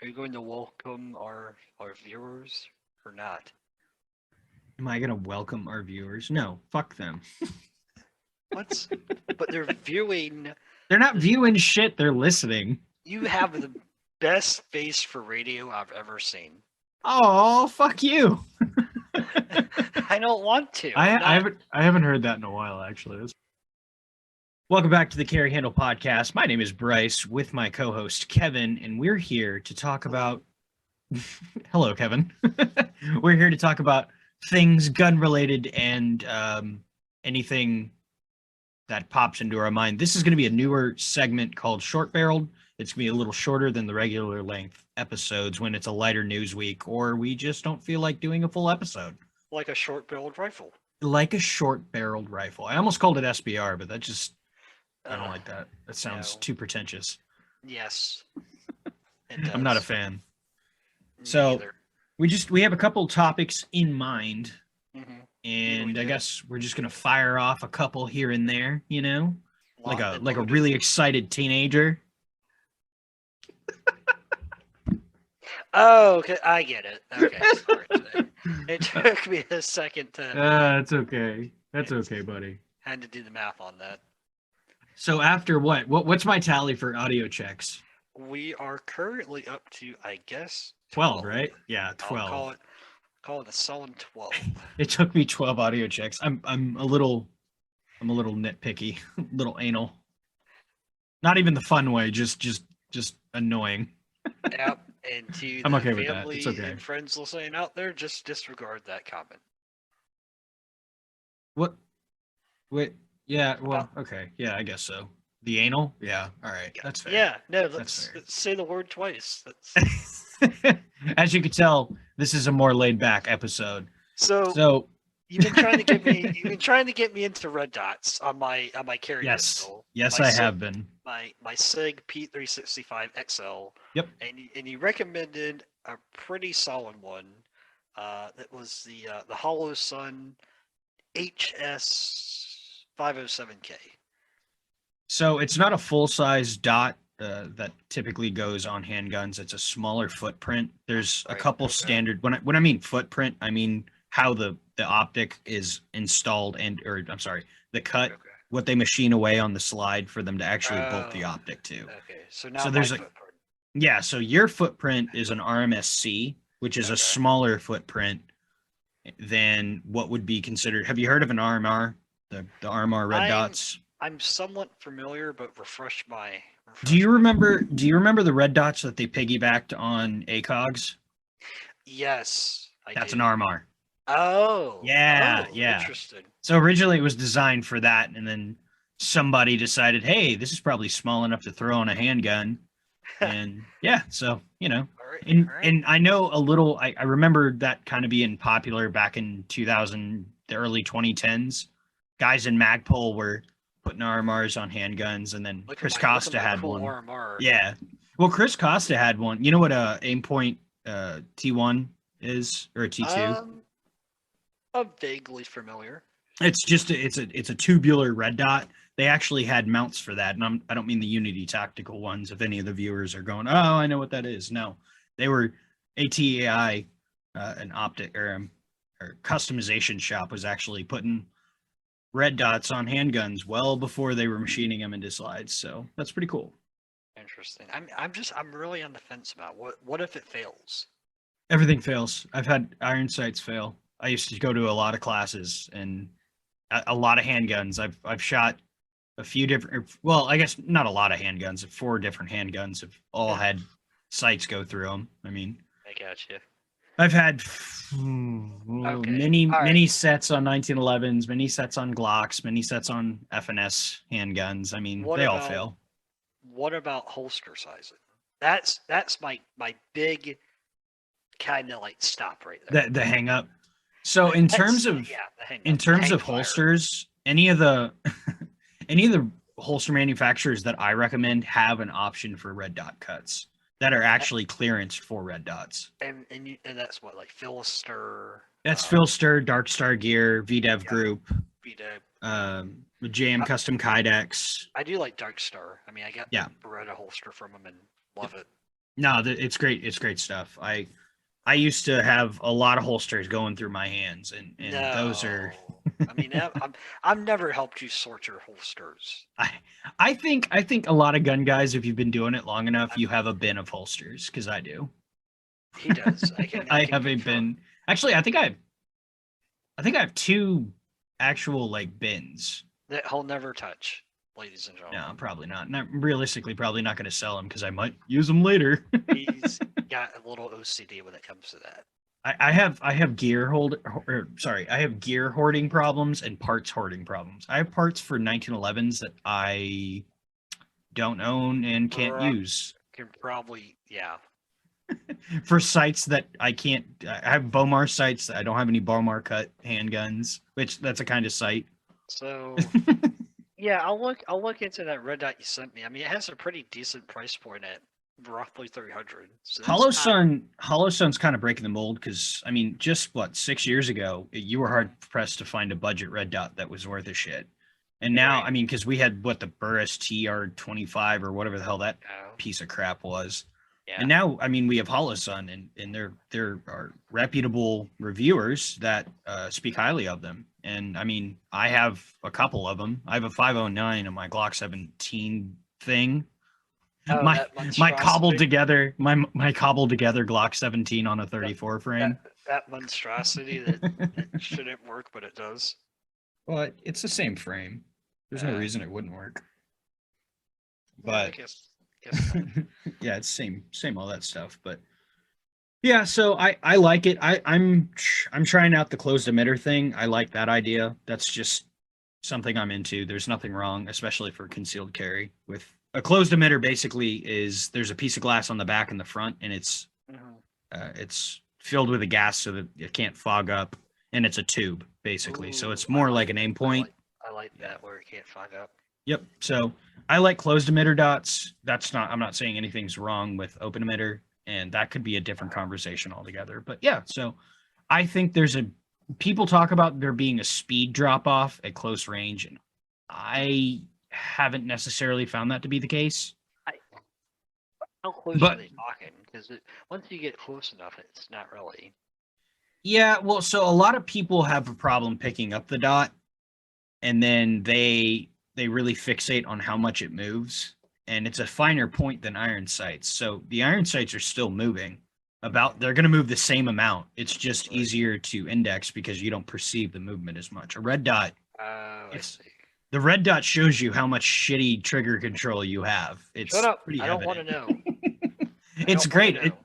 Are you going to welcome our viewers or not? Am I gonna welcome our viewers? No, fuck them. What? But they're viewing. They're not This, viewing shit. They're listening. you have the best face for radio I've ever seen. Oh, fuck you. I don't want to. I, I'm I not. haven't I haven't heard that in a while actually. Welcome back to the Carry Handle Podcast. My name is Bryce with my co-host Kevin, and we're here to talk about. Hello, Kevin. We're here to talk about things gun related and anything that pops into our mind. This is going to be a newer segment called Short Barreled. It's going to be a little shorter than the regular length episodes when it's a lighter news week or we just don't feel like doing a full episode. Like a short-barreled rifle. Like a short barreled rifle. I almost called it SBR, but that just, I don't like that. That sounds No. too pretentious. Yes. It does. I'm not a fan. Me So either. we have a couple topics in mind, Mhm. and I do. guess we're just gonna fire off a couple here and there, like Locked and a loaded. really excited teenager. Oh, okay, I get it. Okay, sorry. It took me a second to That's okay. That's okay, buddy. had to do the math on that. So after what's my tally for audio checks? We are currently up to, I guess, 12, right? Yeah, I'll 12. call it a solid 12. It took me 12 audio checks. I'm a little nitpicky, a little anal. Not even the fun way, just annoying. Yep. And to I'm the okay with that. family It's okay. and friends listening out there, just disregard that comment. What? Wait. Yeah. Well. Okay. Yeah. I guess so. The anal. Yeah. All right. That's fair. Yeah, no, That's let's say the word twice. fair. As you can tell, this is a more laid back episode. So So you've been trying to get me into red dots on my carry yes, pistol. yes, My I Sig- have been. my SIG P365 XL. Yep. And you recommended a pretty solid one. That was the Hollow Sun HS 507K. So it's not a full size dot that typically goes on handguns. It's a smaller footprint. There's a Right, couple okay. standard. When I mean footprint, I mean how the optic is installed or I'm sorry, the cut, Okay. what they machine away on the slide for them to actually bolt the Oh, optic to. okay. So now So my there's a footprint. yeah. So your footprint is an RMSC, which is a Okay. smaller footprint than what would be considered. Have you heard of an RMR? The RMR red dots. I'm somewhat familiar, but refresh Do you my- remember? Do you remember the red dots that they piggybacked on ACOGs? Yes, I That's do. an RMR. Oh. Yeah, Oh, yeah. Interesting. So originally it was designed for that, and then somebody decided, hey, this is probably small enough to throw on a handgun, and yeah, so All right. and all right. and I know a little. I remember that kind of being popular back in 2000, the early 2010s. Guys in Magpul were putting RMRs on handguns, and then Look at Chris my- look at Costa my had cool one. RMR. Yeah. Well, Chris Costa had one. You know what a Aimpoint T1 is, or a T2? I'm vaguely familiar. It's just it's a tubular red dot. They actually had mounts for that, and I don't mean the Unity tactical ones. If any of the viewers are going, oh, I know what that is. No, they were ATAI, an optic or customization shop was actually putting red dots on handguns well before they were machining them into slides. So that's pretty cool. Interesting. I'm really on the fence about what if it fails? Everything fails. I've had iron sights fail. I used to go to a lot of classes and a lot of handguns. I've shot a few different. Well, I guess not a lot of handguns. 4 different handguns have all had sights go through them. I mean, I got you. I've had Okay. many All right. many sets on 1911s, many sets on Glocks, many sets on FNS handguns. I mean, What they all about- fail. What about holster sizing? That's my big kind of like stop right there. The hang up. So in terms of the hang in up, terms hang of fire. holsters, any of the any of the holster manufacturers that I recommend have an option for red dot cuts that are actually clearance for red dots. and that's what, like Philister. That's Philster, Dark Star Gear, VDev Yeah. Group, JM Custom Kydex. I do like Dark Star. I mean, I got Yeah. the Beretta holster from them and love it. No, it's great. It's great stuff. I used to have a lot of holsters going through my hands, and those are. No. I mean, I've never helped you sort your holsters. I I think a lot of gun guys, if you've been doing it long enough, I'm, you have a bin of holsters because I do. he does. I can I I can have a confirm bin. Actually, I think I have two actual like bins. that he'll never touch, ladies and gentlemen. No, probably not. Not realistically, probably not going to sell them because I might use them later. He's got a little OCD when it comes to that. I have I have gear hoarding problems and parts hoarding problems. I have parts for 1911s that I don't own and can't Bro, use. can probably, yeah. For sights that I can't. I have Bomar sights. I don't have any Bomar cut handguns, which that's a kind of sight. So yeah, I'll look into that red dot you sent me. I mean, it has a pretty decent price point at roughly 300. So that's not, Hollow Sun's kind of breaking the mold because I mean, just what 6 years ago, you were hard pressed to find a budget red dot that was worth a shit. And now, right. I mean, because we had what the Burris TR25 or whatever the hell that Oh, piece of crap was. yeah. And now, I mean, we have Hollow Sun, and there are reputable reviewers that speak highly of them. And I mean, I have a couple of them. I have a 509 and my Glock 17 thing. Oh, My that my cobbled monstrosity. together my cobbled together Glock 17 on a 34 frame. That monstrosity that shouldn't work, but it does. But it's the same frame. There's no reason it wouldn't work. Yeah, I But guess not. yeah, it's same all that stuff. But yeah, so I like it. I'm trying out the closed emitter thing. I like that idea. That's just something I'm into. There's nothing wrong, especially for concealed carry. With a closed emitter, basically is there's a piece of glass on the back and the front, and Mhm. it's filled with a gas so that it can't fog up, and it's a tube basically. So it's Ooh, more like an aim point. I like Yeah. that where it can't fog up. Yep. So I like closed emitter dots. I'm not saying anything's wrong with open emitter, and that could be a different conversation altogether. But yeah, so I think people talk about there being a speed drop off at close range, and I haven't necessarily found that to be the case. How close But are they talking? Because once you get close enough, it's not really. yeah, well, so a lot of people have a problem picking up the dot, and then they really fixate on how much it moves, and it's a finer point than iron sights. So the iron sights are still moving they're going to move the same amount. It's just Right. easier to index because you don't perceive the movement as much. A red dot, I it's see. the red dot shows you how much shitty trigger control you have. It's Shut up! pretty I don't want to evident. know. It's don't wanna great. know.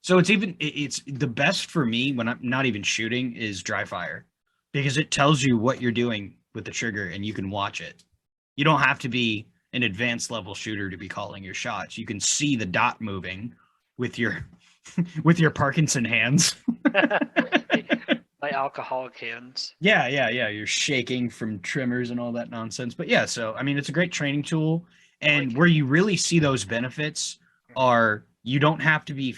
So it's the best for me when I'm not even shooting is dry fire because it tells you what you're doing with the trigger and you can watch it. You don't have to be an advanced level shooter to be calling your shots. You can see the dot moving with your with your Parkinson hands. My alcoholic hands. Yeah. You're shaking from trimmers and all that nonsense. But yeah, so I mean it's a great training tool. And Like where you really see those benefits it. are you don't have to be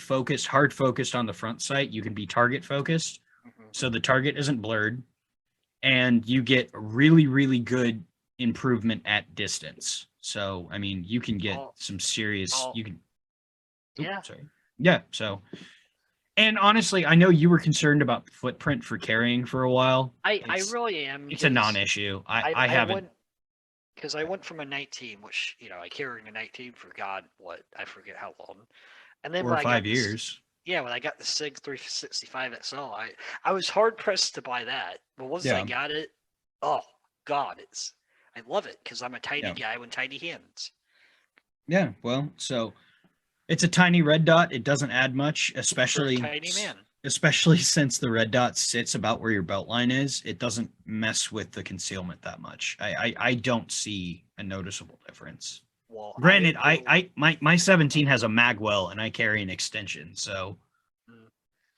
hard focused on the front sight. You can be target focused. Mhm. So the target isn't blurred. And you get really, really good improvement at distance. So I mean you can get All, some serious all, you can yeah. sorry. Yeah, so and honestly, I know you were concerned about footprint for carrying for a while. I really am. It's a Because non-issue. I I haven't went because I went from a 19, which I carried a 19 for God, what I forget how long, and then or when I got 5 years. yeah, when I got the Sig 365 XL, I was hard pressed to buy that, but once I Yeah, got it, oh God, I love it because I'm a tiny yeah, guy with tiny hands. yeah. Well, so it's a tiny red dot. It doesn't add much, For a tiny man. especially since the red dot sits about where your belt line is. It doesn't mess with the concealment that much. I don't see a noticeable difference. Well, Granted, I know. my 17 has a magwell and I carry an extension, so Mm,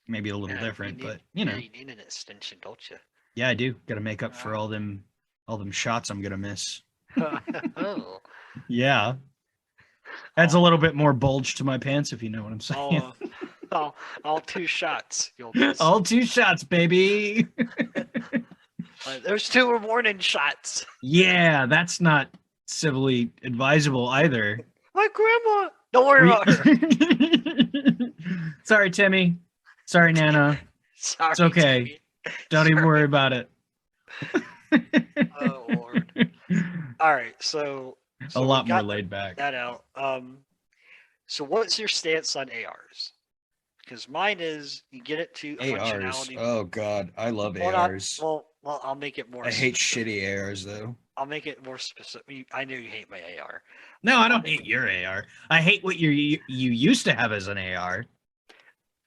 maybe a little yeah, different, but yeah, you need an extension, don't you? yeah, I do. Got to make up for all them shots I'm gonna miss. Oh, Yeah, adds a all, little bit more bulge to my pants if you know what I'm saying. all, all two shots you'll miss. All two shots, baby. There's two or warning shots. Yeah, that's not civilly advisable either. My grandma. Don't worry about her. Sorry, Timmy. Sorry, Nana. Sorry, It's okay. Timmy. Don't even Sorry. worry about it. Oh Lord. All right, so A we lot more got laid back. that out. So what's your stance on ARs? Because mine is you get it to a ARs. functionality. Oh god, I love Well, ARs. well, I'll make it more. I hate specific. shitty ARs though. I'll make it more specific. I know you hate my AR. No, I don't hate your AR. I hate what you used to have as an AR.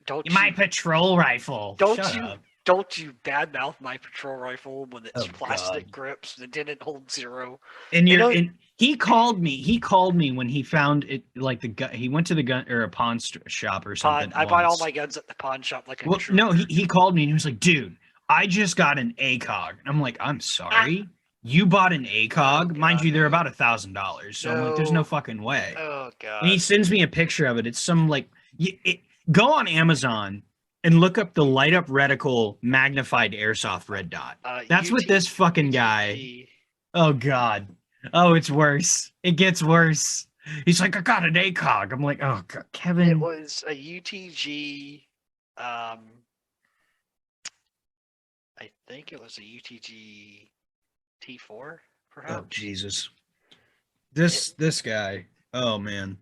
Don't My you, patrol rifle. don't Shut you up. don't you badmouth my patrol rifle when it's Oh, plastic God. grips that didn't hold zero. And You he called me. He called me when he found it. Like the gun, he went to the gun or a pawn shop or something. I bought all once. my guns at the pawn shop like a Well, true no, nerd. he called me and he was like, "Dude, I just got an ACOG." I'm like, "I'm sorry, you bought an ACOG? Mind God, you, they're no. about $1,000." So I'm like, "There's no fucking way." Oh God. And he sends me a picture of it. It's some like go on Amazon and look up the light up reticle magnified airsoft red dot. That's what this fucking guy. Oh God. Oh, it's worse. It gets worse. He's like, I got an ACOG. I'm like, oh God, Kevin. It was a UTG. I think it was a UTG T4, perhaps. Oh Jesus. This guy. Oh man.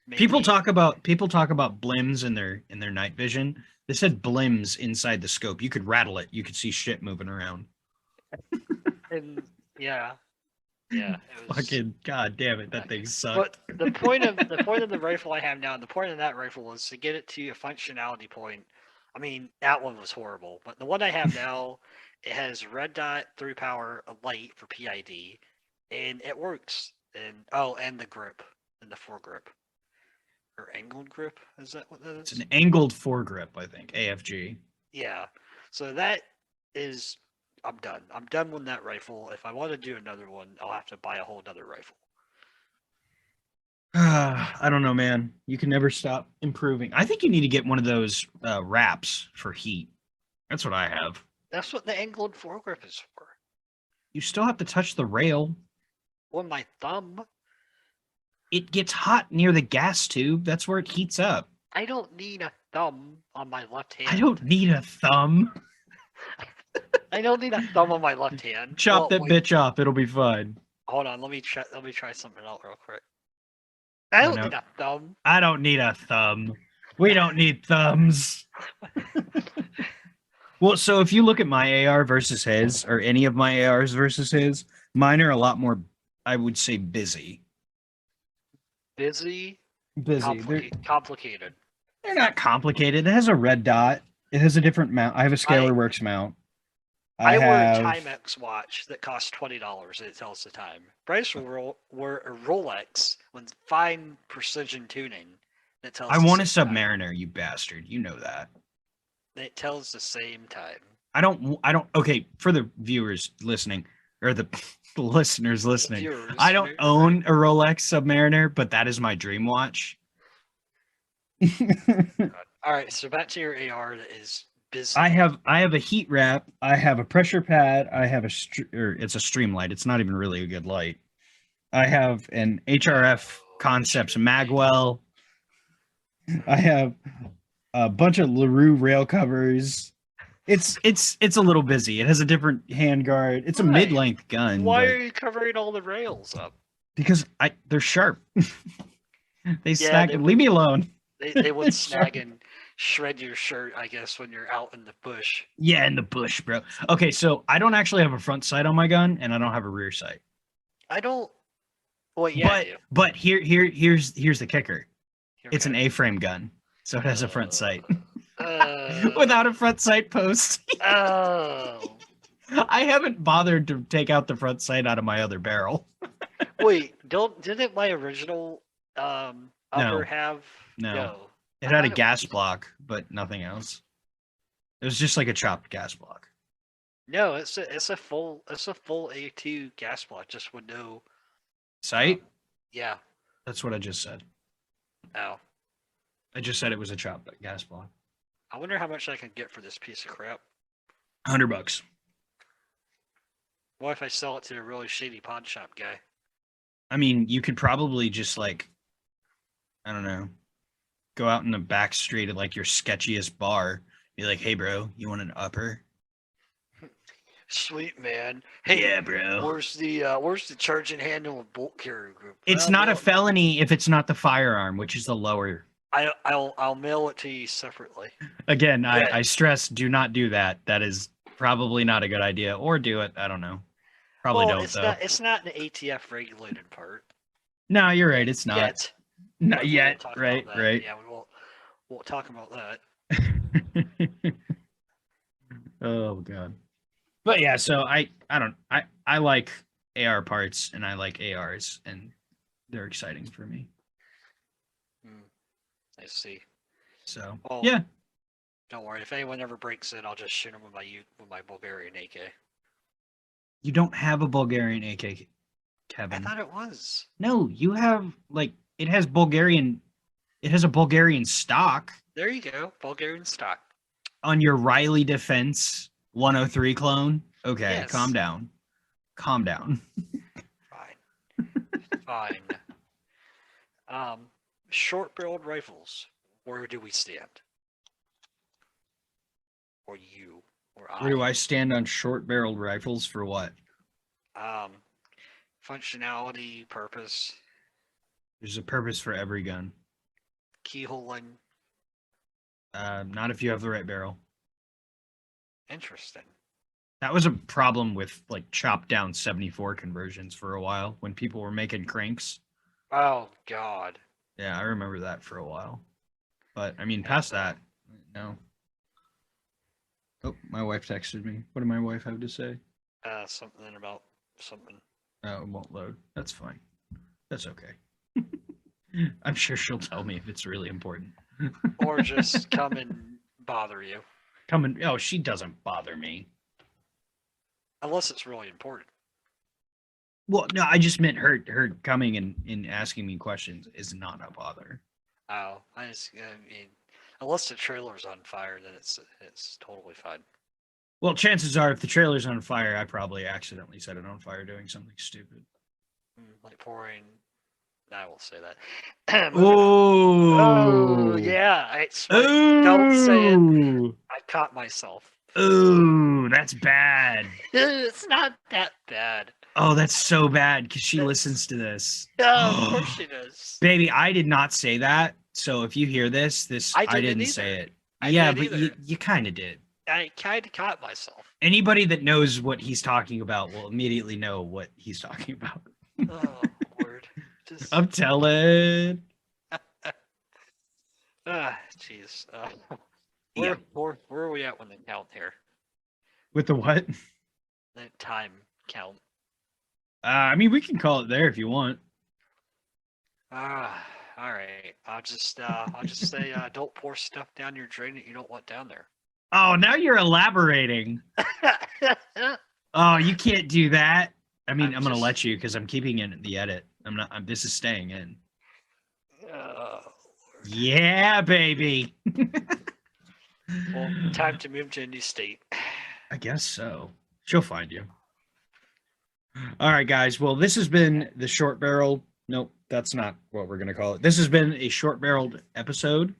Maybe. People talk about blims in their night vision. They said blims inside the scope. You could rattle it. You could see shit moving around. And yeah. It was, fucking God damn it, that thing sucked. But the point of the rifle I have now, and the point of that rifle was to get it to a functionality point. I mean, that one was horrible, but the one I have now, it has red dot, 3 power, a light for PID, and it works. And the grip, and the foregrip, or angled grip. Is that what that is? It's an angled foregrip, I think. AFG. Yeah. So that is. I'm done. I'm done with that rifle. If I want to do another one, I'll have to buy a whole other rifle. I don't know, man. You can never stop improving. I think you need to get one of those wraps for heat. That's what I have. That's what the angled foregrip is for. You still have to touch the rail. With my thumb. It gets hot near the gas tube. That's where it heats up. I don't need a thumb on my left hand. I don't need a thumb. I don't need a thumb on my left hand. Chop that bitch off. It'll be fine. Hold on. Let me try something out real quick. I don't need a thumb. I don't need a thumb. We don't need thumbs. Well, so if you look at my AR versus his, or any of my ARs versus his, mine are a lot more, I would say, busy. Busy? Complicated. They're not complicated. It has a red dot. It has a different mount. I have a Scalarworks mount. I wear a Timex watch that costs $20 and it tells the time. Bryce will wear a Rolex with fine precision tuning that tells. I want a Submariner, you bastard. You know that. It tells the same time. I don't. Okay, for the viewers listening, or the listeners listening, I don't own a Rolex Submariner, but that is my dream watch. All right, so back to your AR that is busy. I have a heat wrap. I have a pressure pad. I have it's a stream light. It's not even really a good light. I have an HRF Concepts Magwell. I have a bunch of LaRue rail covers. It's a little busy. It has a different handguard. It's a mid-length gun. Why are you covering all the rails up? Because they're sharp. They snag. Leave me alone. They would snag and shred your shirt, I guess, when you're out in the bush. Yeah, in the bush, bro. Okay, so I don't actually have a front sight on my gun, and I don't have a rear sight. I don't. Well, yeah. But here's the kicker. It's an A-frame gun, so it has a front sight. Without a front sight post. Oh. I haven't bothered to take out the front sight out of my other barrel. Wait, didn't my original upper have? No. It had a gas block, but nothing else. It was just like a chopped gas block. No, it's a full A2 gas block, just with no sight. Yeah. That's what I just said. Oh. I just said it was a chopped gas block. I wonder how much I can get for this piece of crap. $100. What if I sell it to a really shady pawn shop guy? I mean, you could probably just like I don't know, go out in the back street at like your sketchiest bar. Be like, hey, bro, you want an upper? Sweet man. Hey, Yeah, bro. where's the charge and handle and bolt carrier group? It's I'll not a mail- felony if it's not the firearm, which is the lower. I'll mail it to you separately. Again, Yeah. I stress, do not do that. That is probably not a good idea. Or do it. I don't know. Probably Well, don't, though. it's not an ATF regulated part. No, you're right. It's not. Yet. Not But we won't yet. talk Right, about that. right. Yeah, we'll talk about that. Oh god. But yeah, so I like AR parts and I like ARs and they're exciting for me. I see. So Well, yeah. Don't worry. If anyone ever breaks in, I'll just shoot them with my Bulgarian AK. You don't have a Bulgarian AK, I Kevin. thought it was. No, you have like it has a Bulgarian stock There you go, Bulgarian stock. on your Riley Defense 103 clone. Okay, Yes. calm down. Calm down. Fine. Short-barreled rifles. Where do we stand? Or you, or I? Where do I stand on short-barreled rifles for what? Functionality, purpose, There's a purpose for every gun. keyholing. Not if you have the right barrel. Interesting. That was a problem with like chopped down 74 conversions for a while when people were making cranks. Oh God. Yeah, I remember that for a while. But I mean, past that, no. Oh, my wife texted me. What did my wife have to say? Something about something. Oh, it won't load. That's fine. That's okay. I'm sure she'll tell me if it's really important. Or just come and bother you. Oh, she doesn't bother me. Unless it's really important. Well, no, I just meant her coming and asking me questions is not a bother. Oh, I mean, unless the trailer's on fire, then it's totally fine. Well, chances are, if the trailer's on fire, I probably accidentally set it on fire doing something stupid. Like pouring. I will say that. Oh, Oh, yeah. Don't say it. I caught myself. Ooh, that's bad. It's not that bad. Oh, that's so bad because she listens to this. Of course she does. Baby, I did not say that. So if you hear this, I didn't didn't say either. it. I Yeah, didn't but either. you kind of did. I kind of caught myself. Anybody that knows what he's talking about will immediately know what he's talking about. Oh, Lord. Just, I'm telling. jeez. Yeah. Where are we at when they count here? With the what? The time count. I mean, we can call it there if you want. All right. I'll just say don't pour stuff down your drain that you don't want down there. Oh, now you're elaborating. Oh, you can't do that. I mean, I'm gonna let you because I'm keeping it in the edit. I'm not. This is staying in. Yeah, baby. Well, time to move to a new state. I guess so. She'll find you. All right, guys. Well, this has been the short barrel. Nope, that's not what we're gonna call it. This has been a short barreled episode.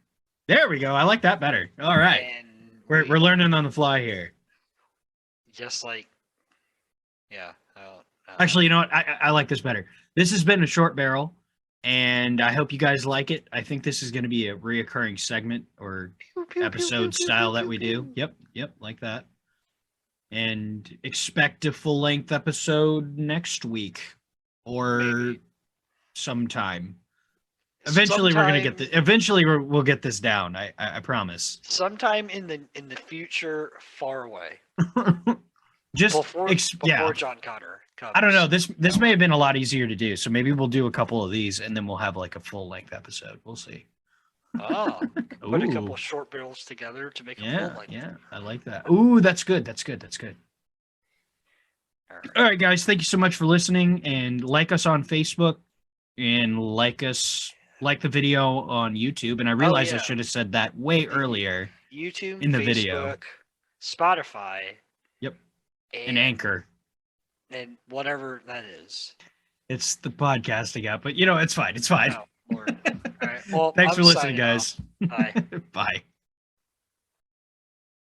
There we go. I like that better. All right. And We're learning on the fly here. just like, yeah. Actually, you know what? I like this better. This has been a short barrel, and I hope you guys like it. I think this is going to be a reoccurring segment or episode style that we do. Yep, like that. And expect a full length episode next week or Maybe. sometime. Eventually, we're gonna get this. Eventually, we'll get this down. I promise. Sometime in the future, far away. Just Before John Connor comes. I don't know. This may have been a lot easier to do. So maybe we'll do a couple of these and then we'll have like a full length episode. We'll see. Oh, put a couple Ooh. of short barrels together to make a Yeah, full length. yeah. I like that. Ooh, that's good. That's good. All right, guys. Thank you so much for listening and like us on Facebook and like the video on YouTube. And I realized I should have said that way earlier. YouTube, in the Facebook, video. Spotify. Yep. And Anchor. And whatever that is. It's the podcasting app, but you know, it's fine. It's fine. No, Lord. All right. Well, Thanks I'm for listening, signing off. guys. Bye. Bye.